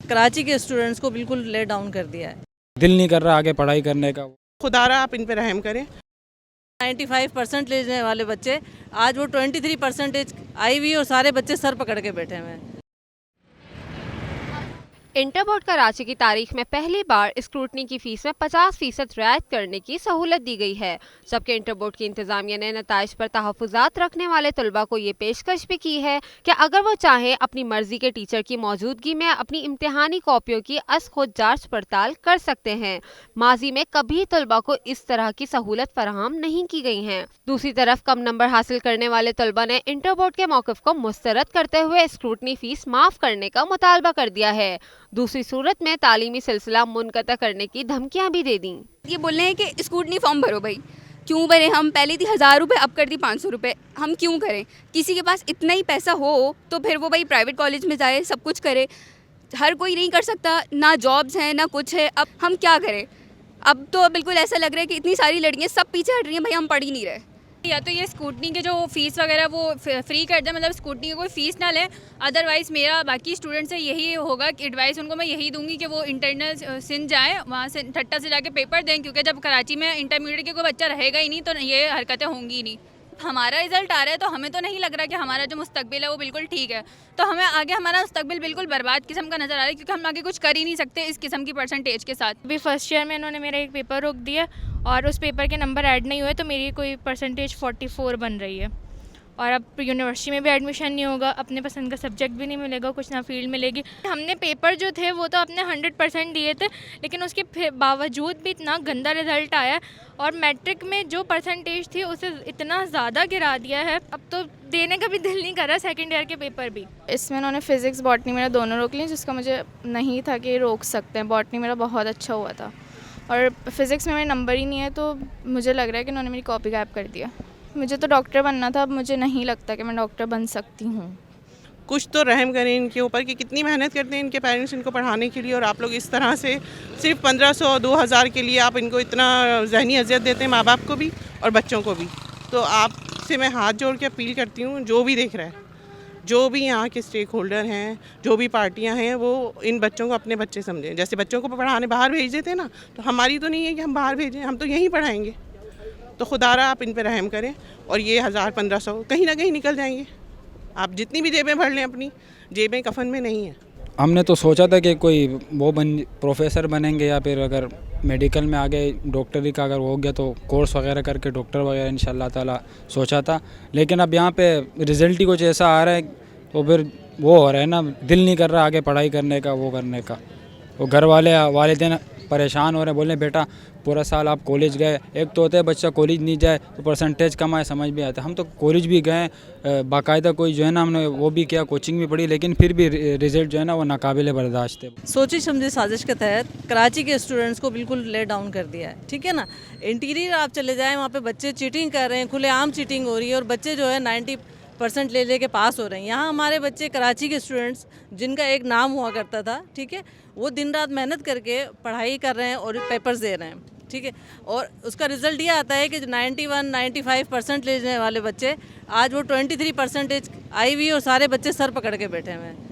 कराची के स्टूडेंट्स को बिल्कुल लेट डाउन कर दिया है। दिल नहीं कर रहा आगे पढ़ाई करने का। खुदारा आप इन पे रहम करें। 95% लेने वाले बच्चे आज वो 23% आई हुई और सारे बच्चे सर पकड़ के बैठे हुए हैं। इंटर बोर्ड कराची की तारीख में पहली बार स्क्रूटनी की फीस में 50% रियायत करने की सहूलत दी गई है, जबकि इंटर बोर्ड की इंतजामिया ने नताइज पर तहफ़्फ़ुज़ात रखने वाले तलबा को ये पेशकश भी की है कि अगर वो चाहें अपनी मर्जी के टीचर की मौजूदगी में अपनी इम्तिहानी कॉपियों की खुद जांच पड़ताल कर सकते हैं। माजी में कभी तलबा को इस तरह की सहूलत फराहम नहीं की गई है। दूसरी तरफ कम नंबर हासिल करने वाले तलबा ने इंटर बोर्ड के मौक़िफ़ को मुस्तरद करते हुए स्क्रूटनी फीस माफ़ करने का मुतालबा कर दिया है। दूसरी सूरत में तालीमी सिलसिला मुनक़ता करने की धमकियां भी दे दी। ये बोल रहे हैं कि स्कूटनी फॉर्म भरो भाई, क्यों भरे? हम पहले थी 1000 रुपये, अब कर दी 500 रुपये। हम क्यों करें? किसी के पास इतना ही पैसा हो तो फिर वो भाई प्राइवेट कॉलेज में जाए, सब कुछ करे। हर कोई नहीं कर सकता, ना जॉब्स हैं ना कुछ है। अब हम क्या करें? अब तो बिल्कुल ऐसा लग रहा है कि इतनी सारी लड़कियाँ सब पीछे हट रही हैं, भाई हम पढ़ ही नहीं रहे। या तो ये स्कूटनी के जो फीस वगैरह वो फ्री कर दे, मतलब स्कूटनी की कोई फ़ीस ना ले। अदरवाइज़ मेरा बाकी स्टूडेंट से यही होगा कि एडवाइस उनको मैं यही दूंगी कि वो इंटरनल सिंध जाएँ, वहाँ से ठट्टा से जाके पेपर दें, क्योंकि जब कराची में इंटरमीडिएट के कोई बच्चा रहेगा ही नहीं तो ये हरकतें होंगी ही नहीं। हमारा रिज़ल्ट आ रहा है तो हमें तो नहीं लग रहा कि हमारा जो मुस्तकबिल है वो बिल्कुल ठीक है, तो हमें आगे हमारा मुस्तकबिल बिल्कुल बर्बाद किस्म का नज़र आ रहा है, क्योंकि हम आगे कुछ कर ही नहीं सकते इस किस्म की परसेंटेज के साथ। अभी फर्स्ट ईयर में इन्होंने मेरा एक पेपर रोक दिया और उस पेपर के नंबर ऐड नहीं हुए तो मेरी कोई परसेंटेज 44 बन रही है। और अब यूनिवर्सिटी में भी एडमिशन नहीं होगा, अपने पसंद का सब्जेक्ट भी नहीं मिलेगा, कुछ ना फील्ड मिलेगी। हमने पेपर जो थे वो तो अपने 100% दिए थे, लेकिन उसके बावजूद भी इतना गंदा रिज़ल्ट आया और मैट्रिक में जो परसेंटेज थी उसे इतना ज़्यादा गिरा दिया है, अब तो देने का भी दिल नहीं कर रहा सेकेंड ईयर के पेपर भी। इसमें उन्होंने फ़िज़िक्स बॉटनी मेरा दोनों रोक ली, जिसका मुझे नहीं था कि रोक सकते हैं। बॉटनी मेरा बहुत अच्छा हुआ था और फिज़िक्स में मेरे नंबर ही नहीं है, तो मुझे लग रहा है कि उन्होंने मेरी कॉपी गायब कर दिया। मुझे तो डॉक्टर बनना था, अब मुझे नहीं लगता कि मैं डॉक्टर बन सकती हूँ। कुछ तो रहम करें इनके ऊपर कि कितनी मेहनत करते हैं इनके पेरेंट्स इनको पढ़ाने के लिए, और आप लोग इस तरह से सिर्फ 1500-2000 के लिए आप इनको इतना ज़हनी अजियत देते हैं, माँ बाप को भी और बच्चों को भी। तो आपसे मैं हाथ जोड़ के अपील करती हूँ, जो भी देख रहा है, जो भी यहाँ के स्टेक होल्डर हैं, जो भी पार्टियाँ हैं, वो इन बच्चों को अपने बच्चे समझें। जैसे बच्चों को पढ़ाने बाहर भेज देते हैं ना, तो हमारी तो नहीं है कि हम बाहर भेजें, हम तो यहीं पढ़ाएंगे। तो खुदारा आप इन पे रहम करें और ये 1000-1500 कहीं ना कहीं निकल जाएंगे। आप जितनी भी जेबें भर लें, अपनी जेबें कफन में नहीं है। हमने तो सोचा था कि कोई वो प्रोफेसर बनेंगे या फिर अगर मेडिकल में आगे डॉक्टरी का अगर हो गया तो कोर्स वगैरह करके डॉक्टर वगैरह इंशाल्लाह ताला सोचा था। लेकिन अब यहाँ पे रिज़ल्ट ही कुछ ऐसा आ रहा है तो फिर वो हो रहा है ना, दिल नहीं कर रहा आगे पढ़ाई करने का, वो करने का। वो घर वालिदैन परेशान हो रहे हैं, बोल रहे हैं बेटा पूरा साल आप कॉलेज गए। एक तो होता है बच्चा कॉलेज नहीं जाए तो परसेंटेज कम आए, समझ भी आता है। हम तो कॉलेज भी गए, बाकायदा कोई जो है ना हमने वो भी किया, कोचिंग भी पढ़ी, लेकिन फिर भी रिज़ल्ट जो है ना वो नाकाबिले बर्दाश्त है। सोची समझी साजिश के तहत कराची के स्टूडेंट्स को बिल्कुल लेट डाउन कर दिया है, ठीक है ना। इंटीरियर आप चले जाएँ, वहाँ पे बच्चे चीटिंग कर रहे हैं, खुलेआम चीटिंग हो रही है और बच्चे जो है 90% ले के पास हो रहे हैं। यहाँ हमारे बच्चे कराची के स्टूडेंट्स जिनका एक नाम हुआ करता था, ठीक है, वो दिन रात मेहनत करके पढ़ाई कर रहे हैं और पेपर्स दे रहे हैं, ठीक है। और उसका रिज़ल्ट ये आता है कि 91-95% लेने वाले बच्चे आज वो 23% आई हुई और सारे बच्चे सर पकड़ के बैठे हुए हैं।